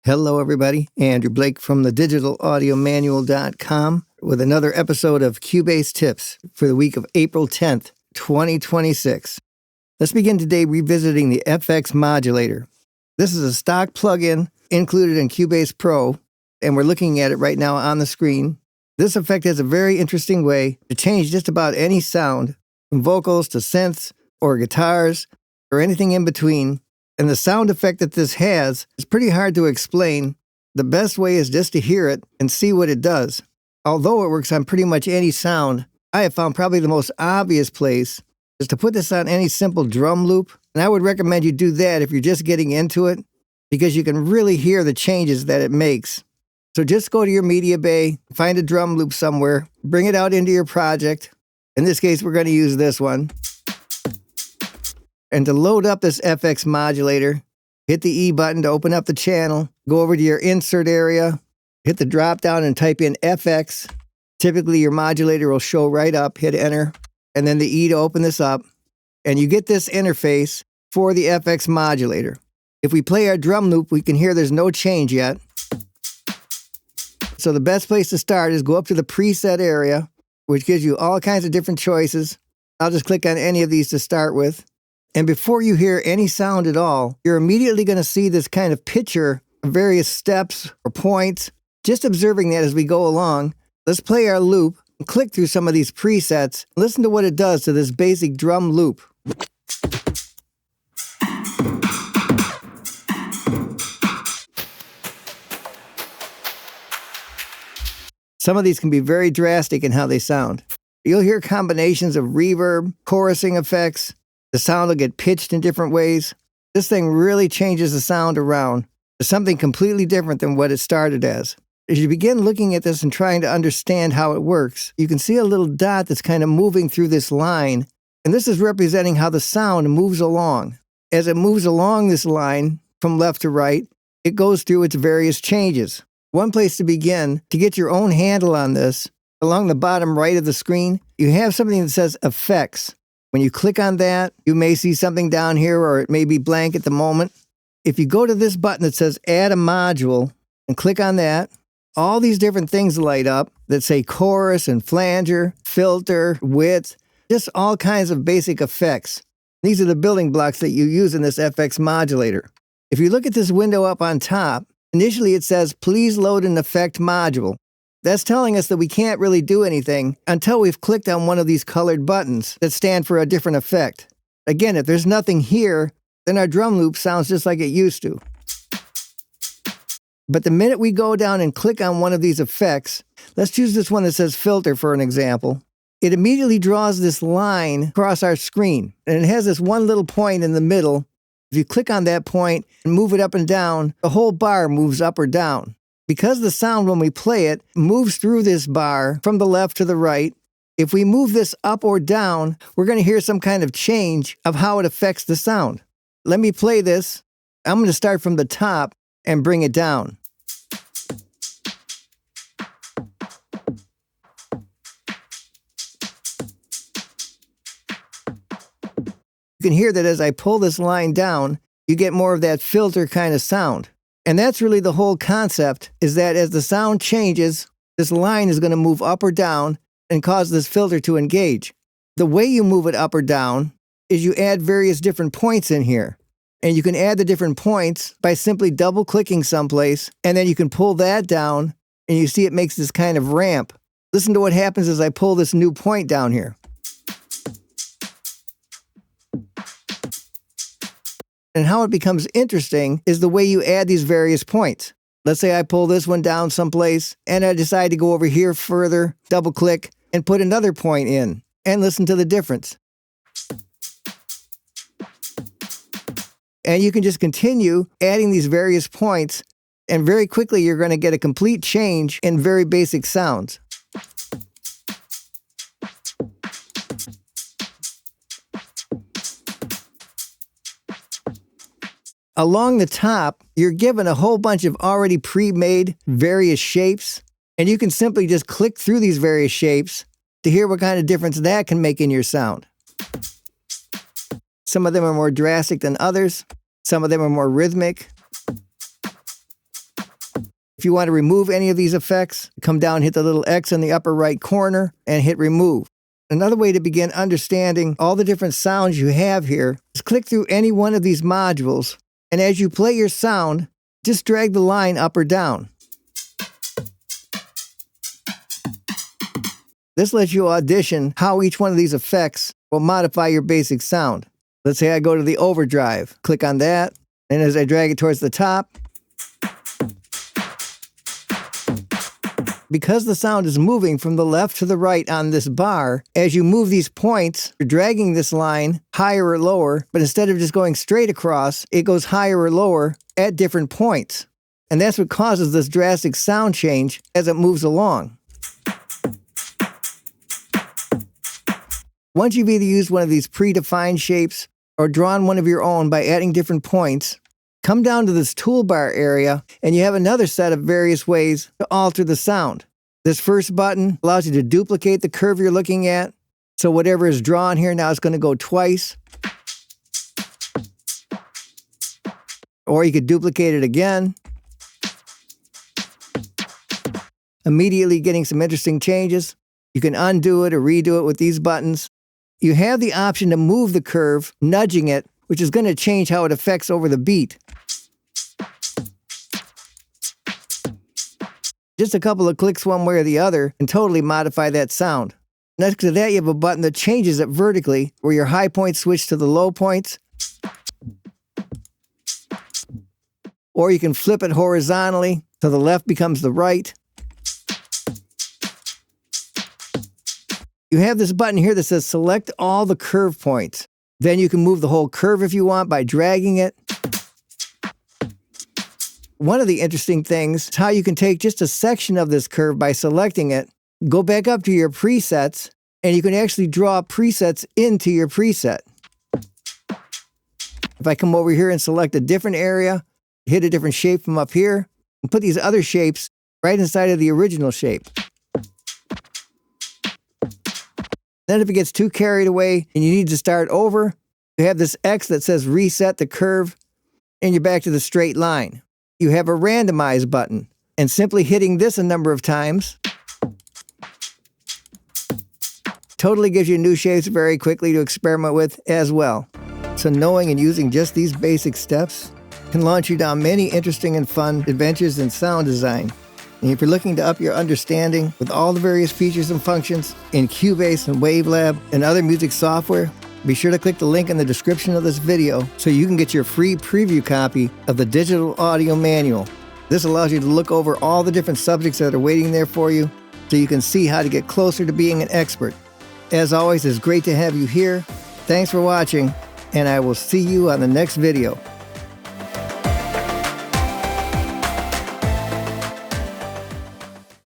Hello, everybody. Andrew Blake from the digitalaudiomanual.com with another episode of Cubase Tips for the week of April 10th, 2026. Let's begin today revisiting the FX Modulator. This is a stock plugin included in Cubase Pro, and we're looking at it right now on the screen. This effect has a very interesting way to change just about any sound, from vocals to synths or guitars or anything in between. And the sound effect that this has is pretty hard to explain. The best way is just to hear it and see what it does. Although it works on pretty much any sound, I have found probably the most obvious place is to put this on any simple drum loop. And I would recommend you do that if you're just getting into it, because you can really hear the changes that it makes. So just go to your media bay, find a drum loop somewhere, bring it out into your project. In this case, we're going to use this one. And to load up this FX Modulator, hit the E button to open up the channel, go over to your insert area, hit the drop down and type in FX. Typically your modulator will show right up, hit enter, and then the E to open this up. And you get this interface for the FX Modulator. If we play our drum loop, we can hear there's no change yet. So the best place to start is go up to the preset area, which gives you all kinds of different choices. I'll just click on any of these to start with. And before you hear any sound at all, you're immediately going to see this kind of picture of various steps or points. Just observing that as we go along, let's play our loop and click through some of these presets. Listen to what it does to this basic drum loop. Some of these can be very drastic in how they sound. You'll hear combinations of reverb, chorusing effects. The sound will get pitched in different ways. This thing really changes the sound around to something completely different than what it started as. As you begin looking at this and trying to understand how it works, you can see a little dot that's kind of moving through this line, and this is representing how the sound moves along. As it moves along this line from left to right, it goes through its various changes. One place to begin to get your own handle on this, along the bottom right of the screen, you have something that says Effects. When you click on that, you may see something down here, or it may be blank at the moment. If you go to this button that says Add a Module and click on that, all these different things light up that say chorus and flanger, filter, width, just all kinds of basic effects. These are the building blocks that you use in this FX Modulator. If you look at this window up on top, initially it says, please load an effect module. That's telling us that we can't really do anything until we've clicked on one of these colored buttons that stand for a different effect. Again, if there's nothing here, then our drum loop sounds just like it used to. But the minute we go down and click on one of these effects, let's choose this one that says filter for an example, it immediately draws this line across our screen. And it has this one little point in the middle. If you click on that point and move it up and down, the whole bar moves up or down. Because the sound, when we play it, moves through this bar from the left to the right, if we move this up or down, we're going to hear some kind of change of how it affects the sound. Let me play this. I'm going to start from the top and bring it down. You can hear that as I pull this line down, you get more of that filter kind of sound. And that's really the whole concept, is that as the sound changes, this line is going to move up or down and cause this filter to engage. The way you move it up or down is you add various different points in here. And you can add the different points by simply double-clicking someplace, and then you can pull that down, and you see it makes this kind of ramp. Listen to what happens as I pull this new point down here. And how it becomes interesting is the way you add these various points. Let's say I pull this one down someplace, and I decide to go over here further, double-click, and put another point in, and listen to the difference. And you can just continue adding these various points, and very quickly you're going to get a complete change in very basic sounds. Along the top, you're given a whole bunch of already pre-made various shapes, and you can simply just click through these various shapes to hear what kind of difference that can make in your sound. Some of them are more drastic than others. Some of them are more rhythmic. If you want to remove any of these effects, come down, hit the little X in the upper right corner, and hit remove. Another way to begin understanding all the different sounds you have here is click through any one of these modules, and as you play your sound, just drag the line up or down. This lets you audition how each one of these effects will modify your basic sound. Let's say I go to the overdrive, click on that, and as I drag it towards the top, because the sound is moving from the left to the right on this bar, as you move these points, you're dragging this line higher or lower, but instead of just going straight across, it goes higher or lower at different points. And that's what causes this drastic sound change as it moves along. Once you've either used one of these predefined shapes or drawn one of your own by adding different points, come down to this toolbar area and you have another set of various ways to alter the sound. This first button allows you to duplicate the curve you're looking at. So whatever is drawn here now is going to go twice. Or you could duplicate it again. Immediately getting some interesting changes. You can undo it or redo it with these buttons. You have the option to move the curve, nudging it, which is going to change how it affects over the beat. Just a couple of clicks one way or the other can totally modify that sound. Next to that, you have a button that changes it vertically, where your high points switch to the low points. Or you can flip it horizontally, so the left becomes the right. You have this button here that says select all the curve points. Then you can move the whole curve if you want by dragging it. One of the interesting things is how you can take just a section of this curve by selecting it, go back up to your presets, and you can actually draw presets into your preset. If I come over here and select a different area, hit a different shape from up here, and put these other shapes right inside of the original shape. Then if it gets too carried away and you need to start over, you have this X that says reset the curve, and you're back to the straight line. You have a randomize button, and simply hitting this a number of times totally gives you new shapes very quickly to experiment with as well. So knowing and using just these basic steps can launch you down many interesting and fun adventures in sound design. And if you're looking to up your understanding with all the various features and functions in Cubase and Wavelab and other music software, be sure to click the link in the description of this video so you can get your free preview copy of the digital audio manual. This allows you to look over all the different subjects that are waiting there for you so you can see how to get closer to being an expert. As always, it's great to have you here. Thanks for watching, and I will see you on the next video.